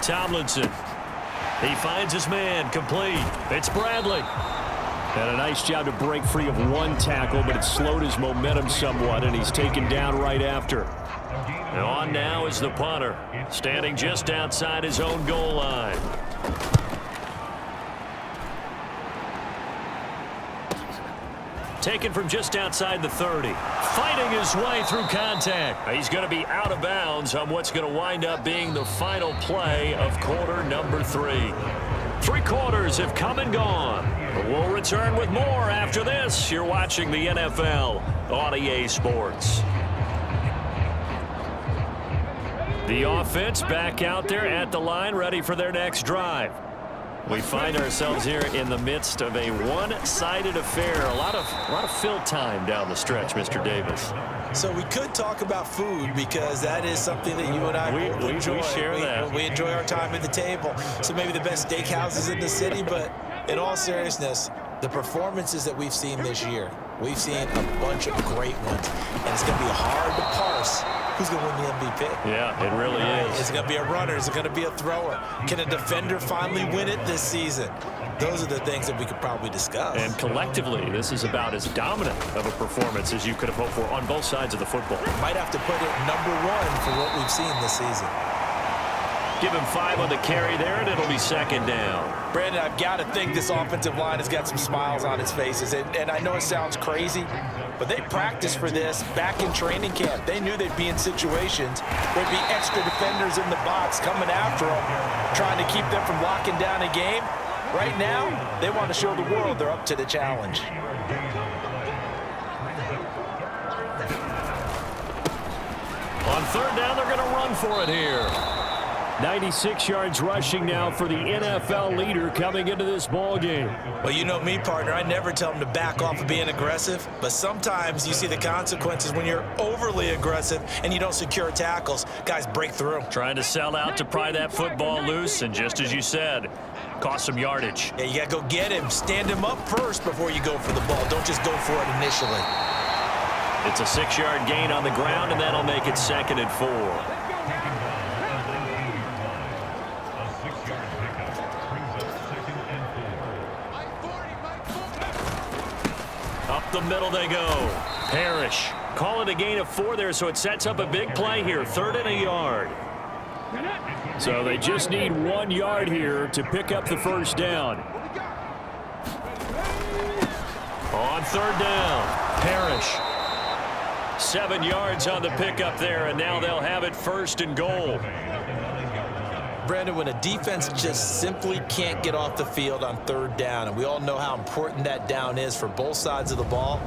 Tomlinson. He finds his man, complete. It's Bradley. And a nice job to break free of one tackle, but it slowed his momentum somewhat, and he's taken down right after. And on now is the punter, standing just outside his own goal line. Taken from just outside the 30. Fighting his way through contact. He's going to be out of bounds on what's going to wind up being the final play of quarter number 3. 3 quarters have come and gone. But we'll return with more after this. You're watching the NFL on EA Sports. The offense back out there at the line, ready for their next drive. We find ourselves here in the midst of a one-sided affair. A lot of fill time down the stretch, Mr. Davis. So we could talk about food because that is something that you and I both enjoy. We share that. We enjoy our time at the table. So maybe the best steakhouses in the city, but in all seriousness, the performances that we've seen this year, we've seen a bunch of great ones, and it's going to be hard to parse who's going to win the MVP. Yeah, it really is. Is it going to be a runner? Is it going to be a thrower? Can a defender finally win it this season? Those are the things that we could probably discuss. And collectively, this is about as dominant of a performance as you could have hoped for on both sides of the football. Might have to put it #1 for what we've seen this season. Give him 5 on the carry there, and it'll be second down. Brandon, I've got to think this offensive line has got some smiles on its faces. And I know it sounds crazy, but they practiced for this back in training camp. They knew they'd be in situations where there'd be extra defenders in the box coming after them, trying to keep them from locking down a game. Right now, they want to show the world they're up to the challenge. On third down, they're going to run for it here. 96 yards rushing now for the NFL leader coming into this ball game. Well, you know me, partner. I never tell them to back off of being aggressive, but sometimes you see the consequences when you're overly aggressive and you don't secure tackles. Guys break through. Trying to sell out to pry that football loose, and just as you said, cost some yardage. Yeah, you got to go get him. Stand him up first before you go for the ball. Don't just go for it initially. It's a 6-yard gain on the ground, and that'll make it 2nd and 4. Up the middle they go. Parrish. Call it a gain of 4 there, so it sets up a big play here. 3rd and a yard. So they just need 1 yard here to pick up the first down. On 3rd down, Parrish. 7 yards on the pickup there, and now they'll have it 1st and goal. Brandon, when a defense just simply can't get off the field on 3rd down, and we all know how important that down is for both sides of the ball,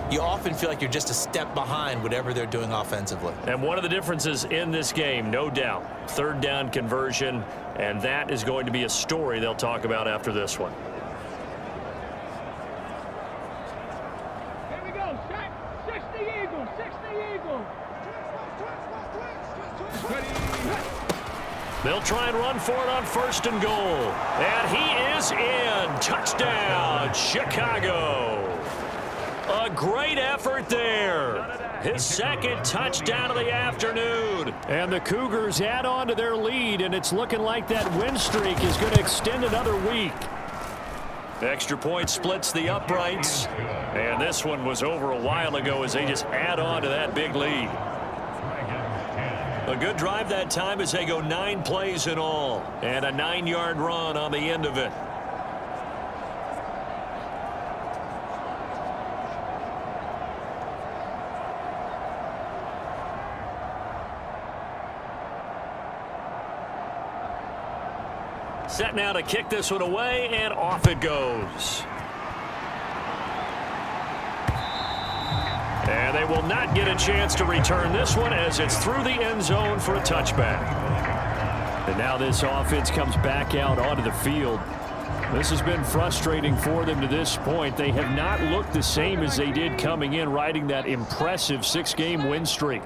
you often feel like you're just a step behind whatever they're doing offensively. And one of the differences in this game, no doubt, 3rd down conversion, and that is going to be a story they'll talk about after this one. Here we go. 60 Eagles. 60 Eagles. They'll try and run for it on 1st and goal. And he is in. Touchdown, Chicago. A great effort there. His 2nd touchdown of the afternoon. And the Cougars add on to their lead, and it's looking like that win streak is going to extend another week. Extra point splits the uprights. And this one was over a while ago as they just add on to that big lead. A good drive that time as they go 9 plays in all. And a 9-yard run on the end of it. Set now to kick this one away, and off it goes. And they will not get a chance to return this one as it's through the end zone for a touchback. And now this offense comes back out onto the field. This has been frustrating for them to this point. They have not looked the same as they did coming in, riding that impressive 6-game win streak.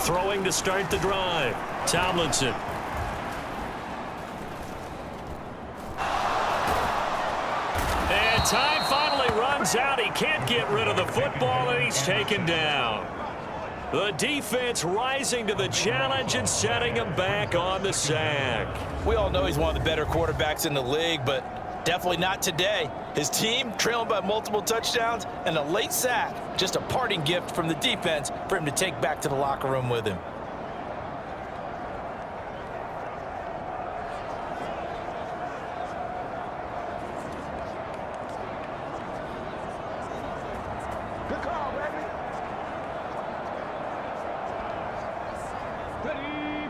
Throwing to start the drive. Tomlinson. And time finally runs out. He can't get rid of the football, and he's taken down. The defense rising to the challenge and setting him back on the sack. We all know he's one of the better quarterbacks in the league, but definitely not today. His team trailing by multiple touchdowns and a late sack. Just a parting gift from the defense for him to take back to the locker room with him.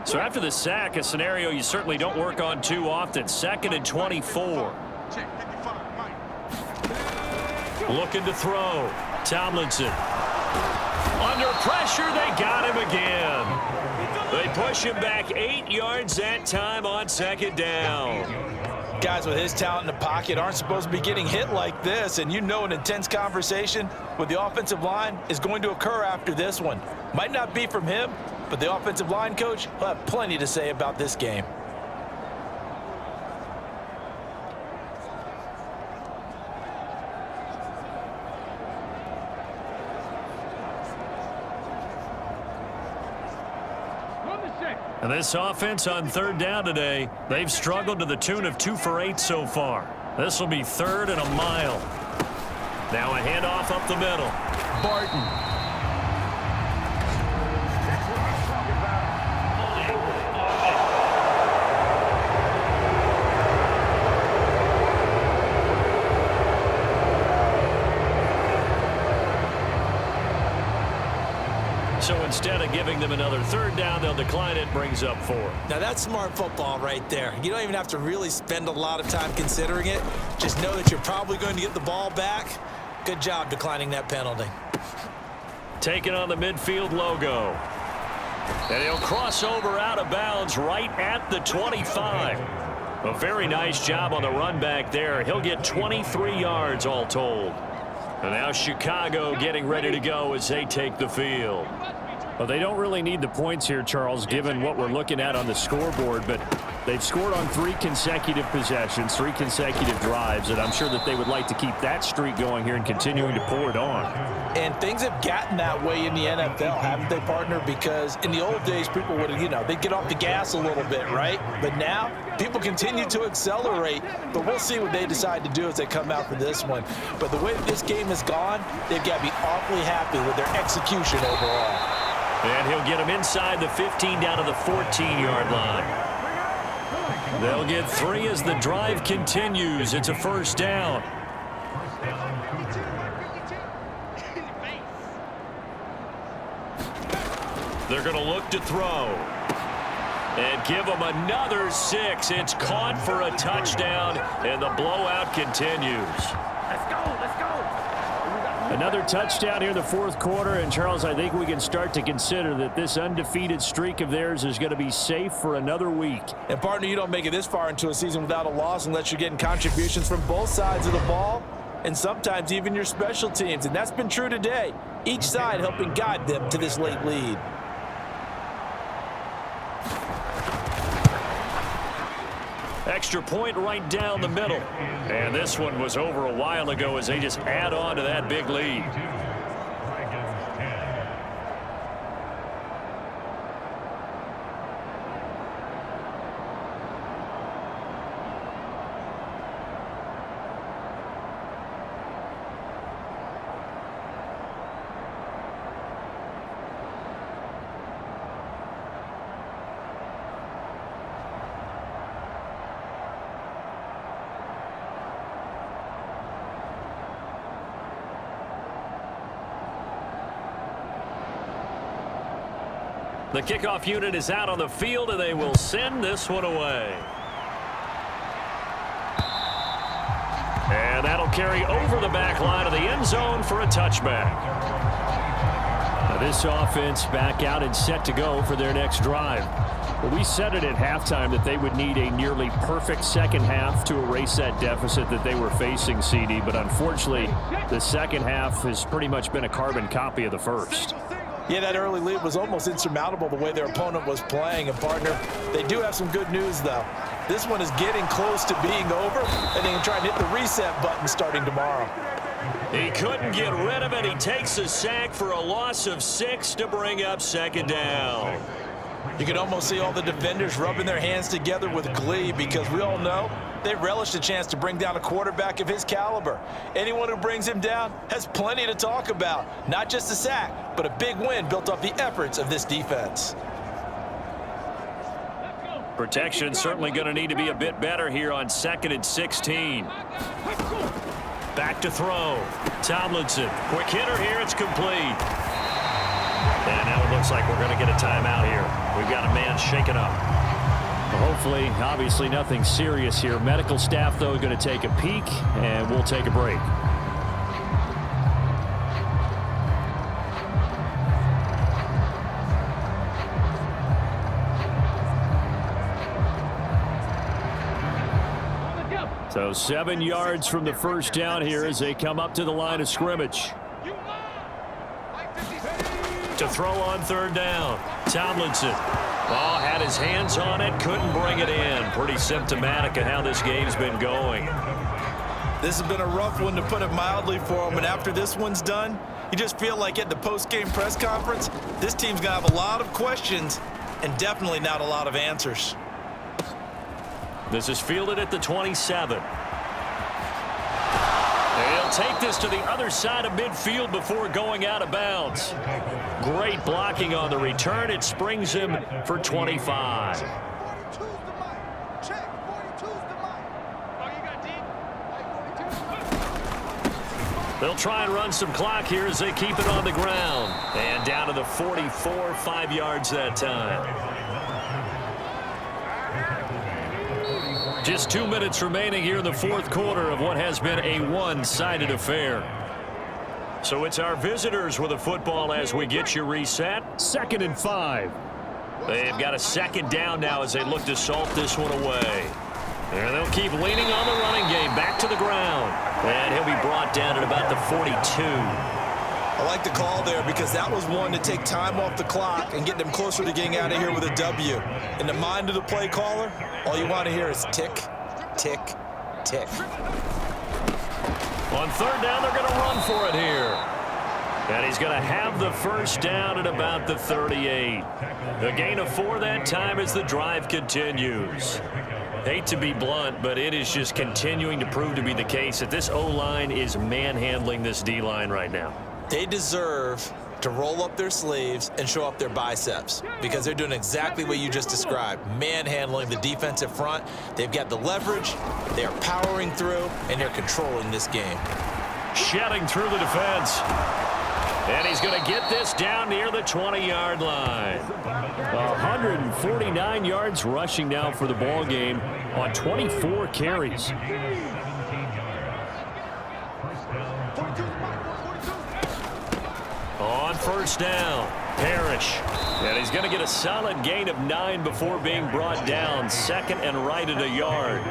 So after the sack, a scenario you certainly don't work on too often. 2nd and 24. Looking to throw. Tomlinson. Under pressure, they got him again. They push him back 8 yards that time on 2nd down. Guys with his talent in the pocket aren't supposed to be getting hit like this, and you know an intense conversation with the offensive line is going to occur after this one. Might not be from him, but the offensive line coach will have plenty to say about this game. And this offense on 3rd down today, they've struggled to the tune of 2 for 8 so far. This will be 3rd and a mile. Now a handoff up the middle. Barton. So instead of giving them another 3rd down, they'll decline it, brings up 4. Now that's smart football right there. You don't even have to really spend a lot of time considering it. Just know that you're probably going to get the ball back. Good job declining that penalty. Taking on the midfield logo. And he'll cross over out of bounds right at the 25. A very nice job on the run back there. He'll get 23 yards all told. And now Chicago getting ready to go as they take the field. Well, they don't really need the points here, Charles, given what we're looking at on the scoreboard, but they've scored on 3 consecutive possessions, 3 consecutive drives, and I'm sure that they would like to keep that streak going here and continuing to pour it on. And things have gotten that way in the NFL, haven't they, partner? Because in the old days, people would, they'd get off the gas a little bit, right? But now, people continue to accelerate, but we'll see what they decide to do as they come out for this one. But the way that this game has gone, they've got to be awfully happy with their execution overall. And he'll get him inside the 15 down to the 14-yard line. They'll get 3 as the drive continues. It's a 1st down. They're going to look to throw. And give them another 6. It's caught for a touchdown, and the blowout continues. Let's go, let's go. Another touchdown here in the 4th quarter, and Charles, I think we can start to consider that this undefeated streak of theirs is going to be safe for another week. And partner, you don't make it this far into a season without a loss unless you're getting contributions from both sides of the ball and sometimes even your special teams, and that's been true today. Each side helping guide them to this late lead. Extra point right down the middle. And this one was over a while ago as they just add on to that big lead. The kickoff unit is out on the field, and they will send this one away. And that'll carry over the back line of the end zone for a touchback. Now this offense back out and set to go for their next drive. Well, we said it at halftime that they would need a nearly perfect second half to erase that deficit that they were facing, CD. But unfortunately, the second half has pretty much been a carbon copy of the first. Yeah, that early lead was almost insurmountable the way their opponent was playing. And, partner, they do have some good news, though. This one is getting close to being over, and they can try and hit the reset button starting tomorrow. He couldn't get rid of it. He takes a sack for a loss of 6 to bring up second down. You can almost see all the defenders rubbing their hands together with glee because we all know they relish the chance to bring down a quarterback of his caliber. Anyone who brings him down has plenty to talk about. Not just a sack, but a big win built off the efforts of this defense. Protection certainly going to need to be a bit better here on 2nd and 16. Back to throw. Tomlinson. Quick hitter here. It's complete. And now it looks like we're going to get a timeout here. We've got a man shaken up. Well, hopefully, obviously nothing serious here. Medical staff, though, going to take a peek, and we'll take a break. So 7 yards from the first down here as they come up to the line of scrimmage. To throw on third down. Tomlinson. Ball had his hands on it, couldn't bring it in. Pretty symptomatic of how this game's been going. This has been a rough one, to put it mildly, for him. And after this one's done, you just feel like at the post-game press conference, this team's going to have a lot of questions and definitely not a lot of answers. This is fielded at the 27. They'll take this to the other side of midfield before going out of bounds. Great blocking on the return. It springs him for 25. They'll try and run some clock here as they keep it on the ground. And down to the 44, 5 yards that time. Just 2 minutes remaining here in the fourth quarter of what has been a one-sided affair. So it's our visitors with the football as we get you reset. 2nd and 5. They've got a second down now as they look to salt this one away. And they'll keep leaning on the running game. Back to the ground. And he'll be brought down at about the 42. I like the call there because that was one to take time off the clock and get them closer to getting out of here with a W. In the mind of the play caller, all you want to hear is tick, tick, tick. On third down, they're going to run for it here. And he's going to have the first down at about the 38. A gain of 4 that time as the drive continues. Hate to be blunt, but it is just continuing to prove to be the case that this O-line is manhandling this D-line right now. They deserve to roll up their sleeves and show up their biceps because they're doing exactly what you just described, manhandling the defensive front. They've got the leverage, they are powering through, and they're controlling this game. Shedding through the defense. And he's going to get this down near the 20-yard line. 149 yards rushing now for the ball game on 24 carries. On first down, Parrish. And he's going to get a solid gain of 9 before being brought down. 2nd and right at a yard.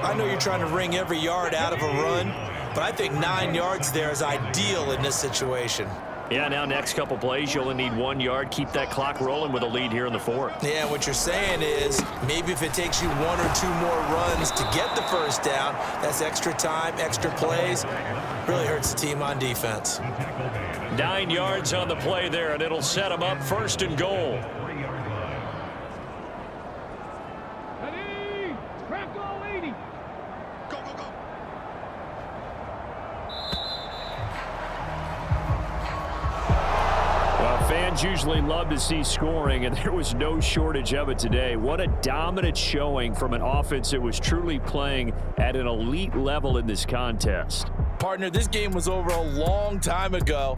I know you're trying to wring every yard out of a run, but I think 9 yards there is ideal in this situation. Yeah, now next couple plays, you only need 1 yard. Keep that clock rolling with a lead here in the fourth. Yeah, what you're saying is maybe if it takes you 1 or 2 more runs to get the first down, that's extra time, extra plays. Really hurts the team on defense. 9 yards on the play there, and it'll set them up 1st and goal. Fans usually love to see scoring, and there was no shortage of it today. What a dominant showing from an offense that was truly playing at an elite level in this contest. Partner, this game was over a long time ago,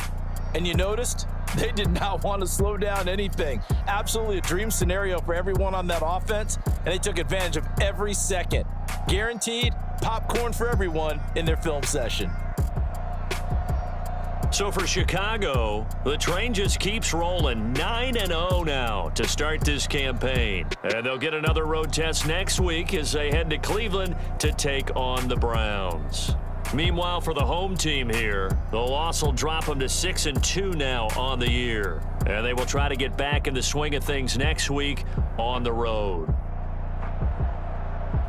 and you noticed they did not want to slow down anything. Absolutely a dream scenario for everyone on that offense, and they took advantage of every second. Guaranteed popcorn for everyone in their film session. So for Chicago, the train just keeps rolling. 9-0 now to start this campaign. And they'll get another road test next week as they head to Cleveland to take on the Browns. Meanwhile, for the home team here, the loss will drop them to 6-2 now on the year. And they will try to get back in the swing of things next week on the road.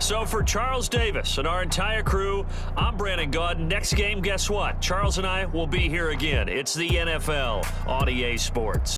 So for Charles Davis and our entire crew, I'm Brandon Gaudin. Next game, guess what? Charles and I will be here again. It's the NFL on EA Sports.